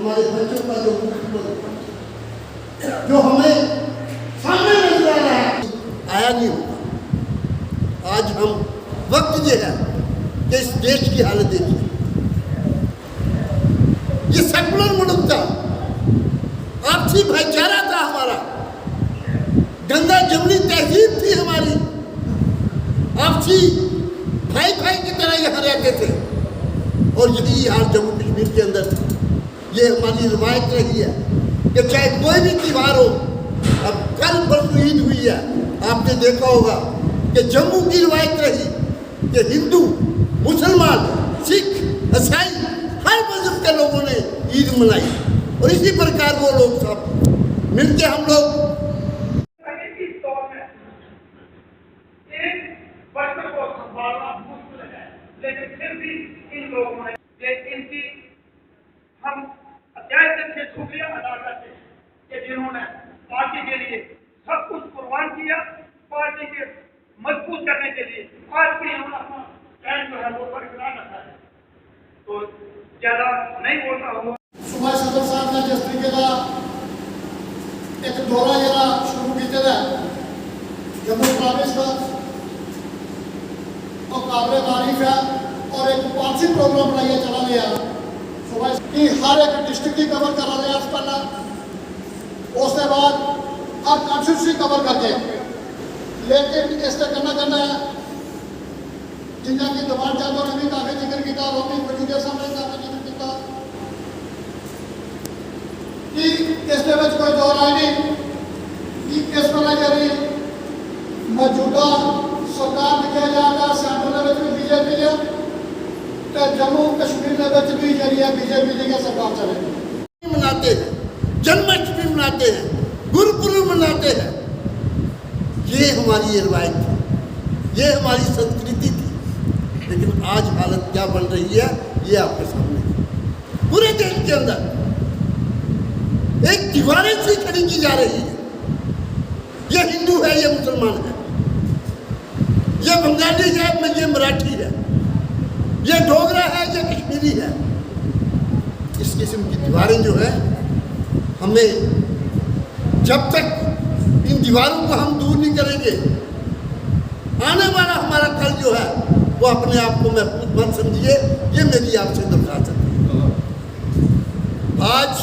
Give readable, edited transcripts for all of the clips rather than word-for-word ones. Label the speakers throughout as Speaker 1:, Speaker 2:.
Speaker 1: हमारे बच्चों का जो जो हमें सामने नजर आ रहा है आया नहीं होगा। आज हम वक्त ये है कि इस देश की हालत देखिए, ये सेकुलर मुल्क था, आपसी भाईचारा था हमारा, गंगा जमनी तहजीब थी हमारी, आपसी भाई भाई की तरह यहाँ रहते थे। और यही हाल जम्मू कश्मीर के अंदर, ये हमारी रिवायत रही है कि चाहे कोई भी त्यौहार हो, अब कल परसों ईद हुई है, आपने देखा होगा कि जम्मू की रिवायत रही कि हिंदू, मुसलमान, सिख, ईसाई हर मजहब के लोगों ने ईद मनाई। और इसी प्रकार वो लोग सब मिलके हम लोग
Speaker 2: लेकिन फिर भी इन लोगों ने इनकी हम अत्याधिक से शुक्रिया अदा करते हैं कि जिन्होंने पार्टी के लिए सब कुछ कुर्बान किया, पार्टी के मजबूत करने के लिए आज भी हम अपना स्टैंड जो है वो बरकरार रखा है। तो ज्यादा नहीं बोलना होगा।
Speaker 3: सुबह सदर साहब ने जिस तरीके का एक दौरा जरा शुरू किया जम्मू प्रोविंस का और काबिल तारीफ है, और एक पॉलिसी प्रोग्राम बनाइए चला लिया सुबह कि हर एक डिस्ट्रिक्ट ही कवर करा लिया पहला, उसके बाद हर कॉन्स्टिट्यूंसी कवर करके, लेकिन इससे करना जिन्हें की दबान चाहतों ने भी काफ़ी जिक्र किया, रोमी वजूदिया साहब ने काफ़ी जिक्र किया कि इसके में कोई दो राय नहीं कि किस तरह जरी मौजूदा सरकार दिखाया जाता सेंटर में बीजेपी है तो जम्मू कश्मीर में भी जरिए बीजेपी की सरकार चले।
Speaker 1: मनाते हैं, जन्माष्टमी मनाते हैं, गुरुपुरब मनाते हैं, ये हमारी रिवायत थी, ये हमारी संस्कृति थी। लेकिन आज हालत क्या बन रही है ये आपके सामने। पूरे देश के अंदर एक दीवारें सी खड़ी की जा रही है, ये हिंदू है, ये मुसलमान है, ये बंगाली है, ये मराठी है, ये डोगरा है, ये कश्मीरी है। इस किस्म की दीवारें जो है, हमें जब तक इन दीवारों को हम दूर नहीं करेंगे, आने वाला हमारा कल जो है वो अपने आप को महफूज मत समझिए। ये मेरी आपसे दरख्वास्त है। आज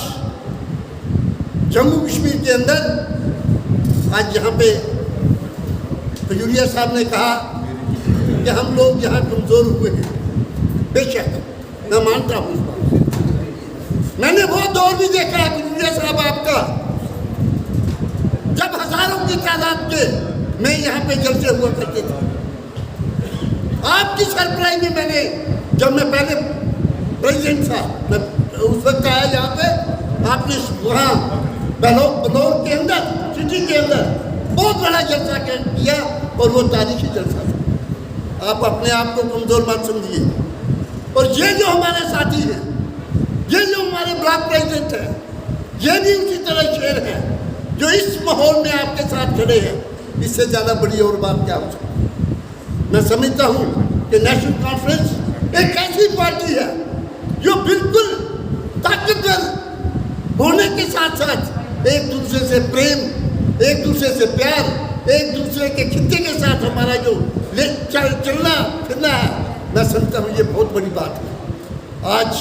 Speaker 1: जम्मू कश्मीर के अंदर आज यहाँ पे खजूरिया साहब ने कहा कि हम लोग यहाँ कमज़ोर हुए हैं, बेशक मैं मानता हूँ इस बात। मैंने वो दौर भी देखा है खजूरिया साहब आपका, जब हजारों की तादाद के मैं यहाँ पे जलसे हुआ करते थे। आपकी सरप्राइज में मैंने, जब मैं पहले प्रेसिडेंट था, मैं उस वक्त आया यहाँ पे, आपने वहाँ बलौर के अंदर, सिटी के अंदर बहुत बड़ा जलसा किया और वो तारीखी जलसा था। आप अपने आप को कमज़ोर मत समझिए। और ये जो हमारे साथी हैं, ये जो हमारे ब्लॉक प्रेसिडेंट हैं, ये भी उसी तरह शेर हैं जो इस माहौल में आपके साथ खड़े हैं। इससे ज़्यादा बड़ी और बात क्या हो सकती है। मैं समझता हूँ कि नेशनल कॉन्फ्रेंस एक ऐसी पार्टी है जो बिल्कुल ताकतवर होने के साथ साथ एक दूसरे से प्रेम, एक दूसरे से प्यार, एक दूसरे के खित्ते के साथ हमारा जो चलना फिरना है, मैं समझता हूँ ये बहुत बड़ी बात है। आज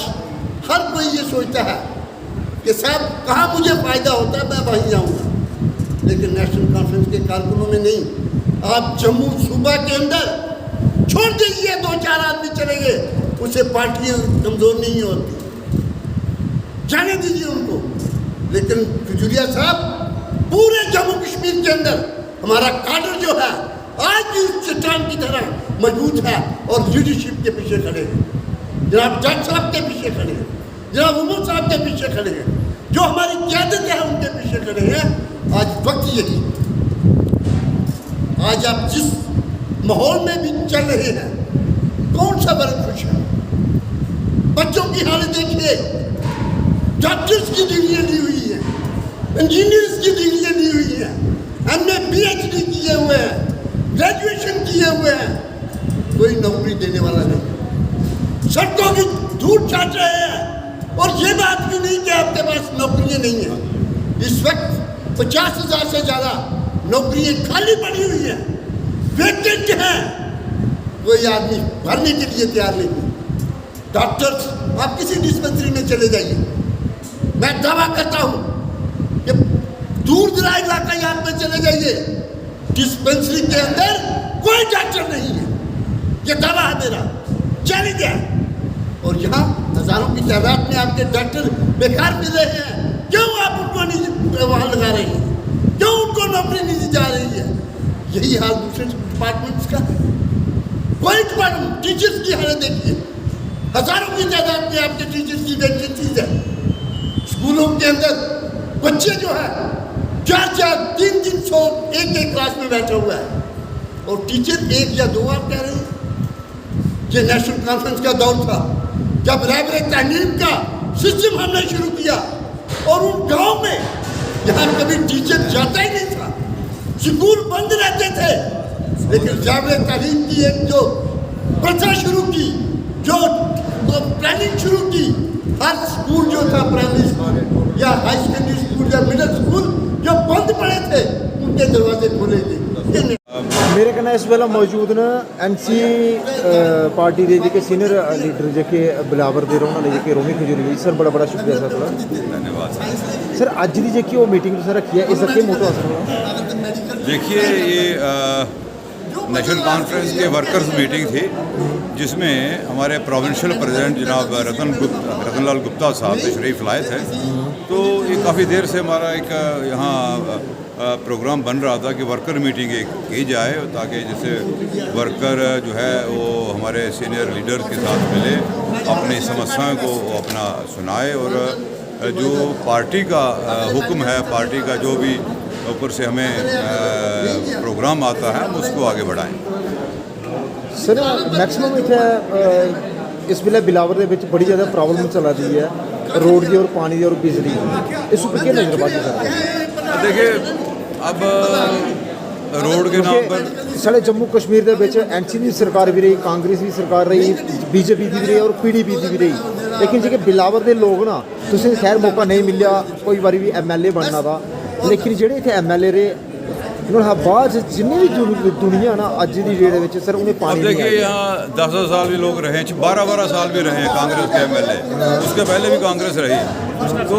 Speaker 1: हर कोई ये सोचता है कि साहब कहाँ मुझे फ़ायदा होता है, मैं वहीं जाऊँगा, लेकिन नेशनल कॉन्फ्रेंस के कारकुनों में नहीं। आप जम्मू सूबा के अंदर छोड़ दीजिए, 2-4 आदमी चले गए, उससे पार्टियाँ कमज़ोर नहीं होती, जाने दीजिए उनको। लेकिन खजूरिया साहब पूरे जम्मू कश्मीर के अंदर हमारा काडर जो है आज भी चट्टान की तरह मजबूत है और लीडरशिप के पीछे खड़े हैं। जनाब जज साहब के पीछे खड़े हैं, जनाब उमर साहब के पीछे खड़े हैं, जो हमारी क़यादत है उनके पीछे खड़े हैं। आज वक्त यही, आज आप जिस माहौल में भी चल रहे हैं, कौन सा वर्ग खुश है? बच्चों की हालत देखिए, डॉक्टर्स की डिग्रियाँ ली हुई हैं, इंजीनियर्स की डिग्रियाँ ली हुई हैं, हमने PhD किए हुए हैं, ग्रेजुएशन किए हुए हैं, कोई नौकरी देने वाला नहीं, सड़कों की धूल चाट रहे हैं। और ये बात भी नहीं कि आप नौकरियां नहीं हैं। इस वक्त 50,000 से ज़्यादा नौकरियां खाली पड़ी हुई हैं, वेकेंट हैं, कोई आदमी भरने के लिए तैयार नहीं है। डॉक्टर्स, आप किसी डिस्पेंसरी में चले जाइए, मैं दावा करता हूँ कि दूर दराज इलाका याद में चले जाइए, डिस्पेंसरी के अंदर कोई डॉक्टर नहीं है। ये दावा है मेरा, चैलेंज है। और यहाँ हजारों की तादाद में आपके डॉक्टर बेकार मिल रहे हैं। क्यों आप उनको नहीं वहाँ लगा रही हैं? क्यों उनको नौकरी नहीं दी जा रही है? यही हाल दूसरे डिपार्टमेंट्स का। कोई डिपार्टमेंट, टीचर्स की हालत देखिए, हजारों की तादाद में आपके टीचर्स की वैकेंसीज है। स्कूलों के अंदर बच्चे जो है 4-4, 3-300 एक क्लास में बैठा हुआ है, और टीचर 1 या 2 आप कह रहे हैं। ये नेशनल कॉन्फ्रेंस का दौर था जब रहबर तालीम का सिस्टम हमने शुरू किया, और उन गांव में जहाँ कभी टीचर जाता ही नहीं था, स्कूल बंद रहते थे, लेकिन रहबर तालीम की एक जो प्रथा शुरू की, जो प्लानिंग शुरू की, हर स्कूल जो था, प्राइमरी स्कूल या हाई सेकेंडरी स्कूल या मिडिल स्कूल जो बंद पड़े थे, उनके दरवाजे खोले गए।
Speaker 4: मेरे कहना इस वेला मौजूद न NC पार्टी के जो सीनियर लीडर जो बिलावर दे रहे उन्होंने जो रोमी खजूरी जी, सर बड़ा शुक्रिया सर थोड़ा
Speaker 5: धन्यवाद
Speaker 4: सर। अज की जो मीटिंग सर रखी है, इसका क्या मोटो असर हुआ?
Speaker 5: देखिए, ये नेशनल कॉन्फ्रेंस के वर्कर्स मीटिंग थी, जिसमें हमारे प्रोविंशियल प्रेसिडेंट जनाब रतनलाल गुप्ता साहब तशरीफ़ लाए थे। तो ये काफ़ी देर से हमारा एक यहाँ प्रोग्राम बन रहा था कि वर्कर मीटिंग एक की जाए, ताकि जैसे वर्कर जो है वो हमारे सीनियर लीडर्स के साथ मिले, अपनी समस्याओं को अपना सुनाए, और जो पार्टी का हुक्म है, पार्टी का जो भी ऊपर से हमें प्रोग्राम आता है, हम उसको आगे बढ़ाएं।
Speaker 4: सर मैक्सिमम इतने इस वेले बिलावर के बड़ी ज़्यादा प्रॉब्लम चला रही है, रोड की और पानी की और बिजली की, इस पर क्या नजरबाजी कर रहे हैं?
Speaker 5: देखिए, अब रोड के नाम पर
Speaker 4: साढ़े जम्मू कश्मीर के NC की सरकार भी रही, कांग्रेस की सरकार रही, BJP की भी रही और PDP की भी रही, लेकिन जो बिलावर के लोग ना, तुझे खैर मौका नहीं मिला कोई बारी भी MLA बनना था, लेकिन जोड़े इतने MLA रहे उन्होंने बाद जिन्नी भी दुनिया ना अज की डेट में सर उन्हें पानी।
Speaker 5: देखिए, यहाँ 10 साल भी लोग रहे हैं, 12 साल भी रहे हैं कांग्रेस के MLA, उसके पहले भी कांग्रेस रही। तो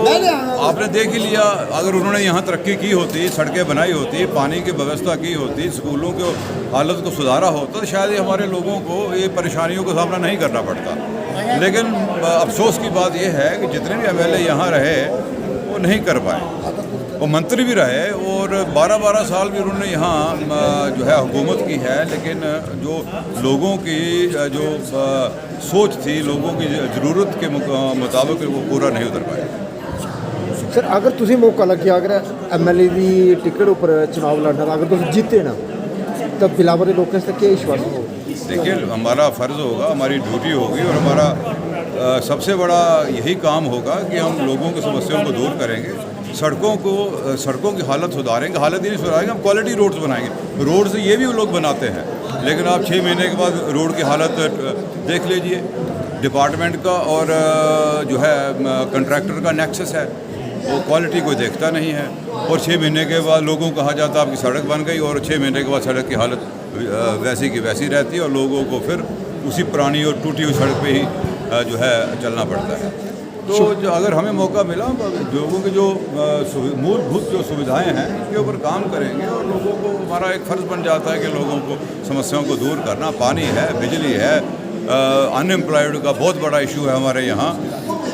Speaker 5: आपने देख ही लिया, अगर उन्होंने यहाँ तरक्की की होती, सड़कें बनाई होती, पानी की व्यवस्था की होती, स्कूलों की हालत को सुधारा होता, तो शायद ये हमारे लोगों को ये परेशानियों का सामना नहीं करना पड़ता। लेकिन अफसोस की बात यह है कि जितने भी MLA यहाँ रहे वो नहीं कर पाए। वो मंत्री भी रहे और 12 साल भी उन्होंने यहाँ जो है हुकूमत की है, लेकिन जो लोगों की जो सोच थी, लोगों की ज़रूरत के मुताबिक वो पूरा नहीं उतर पाए।
Speaker 4: सर अगर तुझे मौका लग गया, अगर MLA की टिकट ऊपर चुनाव लड़ना था, अगर तुम जीते ना, तब बिलावर के लोगों से क्या विश्वास होगा?
Speaker 5: देखिए, हमारा फ़र्ज़ होगा, हमारी ड्यूटी होगी, और हमारा सबसे बड़ा यही काम होगा कि हम लोगों की समस्याओं को दूर करेंगे, सड़कों की हालत सुधारेंगे। हालत ही नहीं सुधारेंगे, हम क्वालिटी रोड्स बनाएंगे। रोड्स ये भी लोग बनाते हैं, लेकिन आप 6 महीने के बाद रोड की हालत देख लीजिए। डिपार्टमेंट का और जो है कंट्रैक्टर का नेक्सस है, वो क्वालिटी कोई देखता नहीं है, और 6 महीने के बाद लोगों को कहा जाता है आपकी सड़क बन गई, और 6 महीने के बाद सड़क की हालत वैसी की वैसी रहती है, और लोगों को फिर उसी पुरानी और टूटी हुई सड़क पे ही जो है चलना पड़ता है। तो जो अगर हमें मौका मिला, लोगों की जो मूलभूत जो सुविधाएं हैं, इसके ऊपर काम करेंगे, और लोगों को हमारा एक फ़र्ज़ बन जाता है कि लोगों को समस्याओं को दूर करना। पानी है, बिजली है, अनएम्प्लॉयड का बहुत बड़ा इशू है हमारे यहाँ,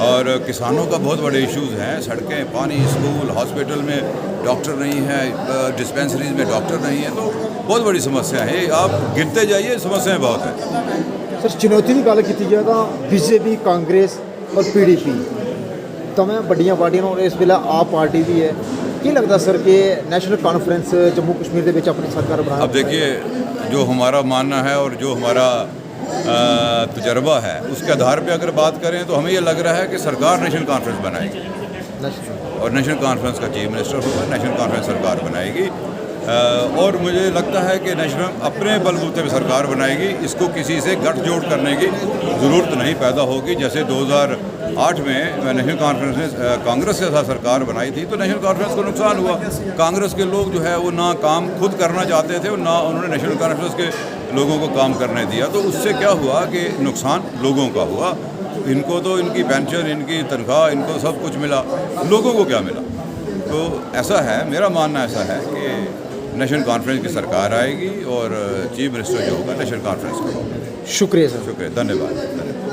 Speaker 5: और किसानों का बहुत बड़े इश्यूज़ हैं। सड़कें, पानी, स्कूल, हॉस्पिटल में डॉक्टर नहीं है, डिस्पेंसरीज में डॉक्टर नहीं है, तो बहुत बड़ी समस्या है। आप गिनते जाइए, समस्याएं बहुत हैं।
Speaker 4: सर चुनौती की गल की जाए तो BJP, कांग्रेस और PDP तमें बड़िया पार्टियां, और इस वेला आप पार्टी भी है, क्या लगता सर कि नेशनल कॉन्फ्रेंस जम्मू कश्मीर के अपनी सरकार बना?
Speaker 5: अब देखिए, जो हमारा मानना है और जो हमारा तजर्बा है, उसके आधार पे अगर बात करें तो हमें ये लग रहा है कि सरकार नेशनल कॉन्फ्रेंस बनाएगी, और नेशनल कॉन्फ्रेंस का चीफ मिनिस्टर होगा, नेशनल कॉन्फ्रेंस सरकार बनाएगी। और मुझे लगता है कि नेशनल अपने बलबूते पर सरकार बनाएगी, इसको किसी से गठजोड़ करने की ज़रूरत नहीं पैदा होगी। जैसे 2008 में नेशनल कॉन्फ्रेंस ने कांग्रेस के साथ सरकार बनाई थी, तो नेशनल कॉन्फ्रेंस को नुकसान हुआ। कांग्रेस के लोग जो है वो ना काम खुद करना चाहते थे और ना उन्होंने नेशनल कॉन्फ्रेंस के लोगों को काम करने दिया। तो उससे क्या हुआ कि नुकसान लोगों का हुआ। इनको तो इनकी पेंशन, इनकी तनख्वाह, इनको सब कुछ मिला, लोगों को क्या मिला? तो ऐसा है, मेरा मानना ऐसा है कि नेशनल कॉन्फ्रेंस की सरकार आएगी और चीफ मिनिस्टर जो होगा नेशनल कॉन्फ्रेंस का होगा।
Speaker 4: शुक्रिया सर।
Speaker 5: शुक्रिया, धन्यवाद।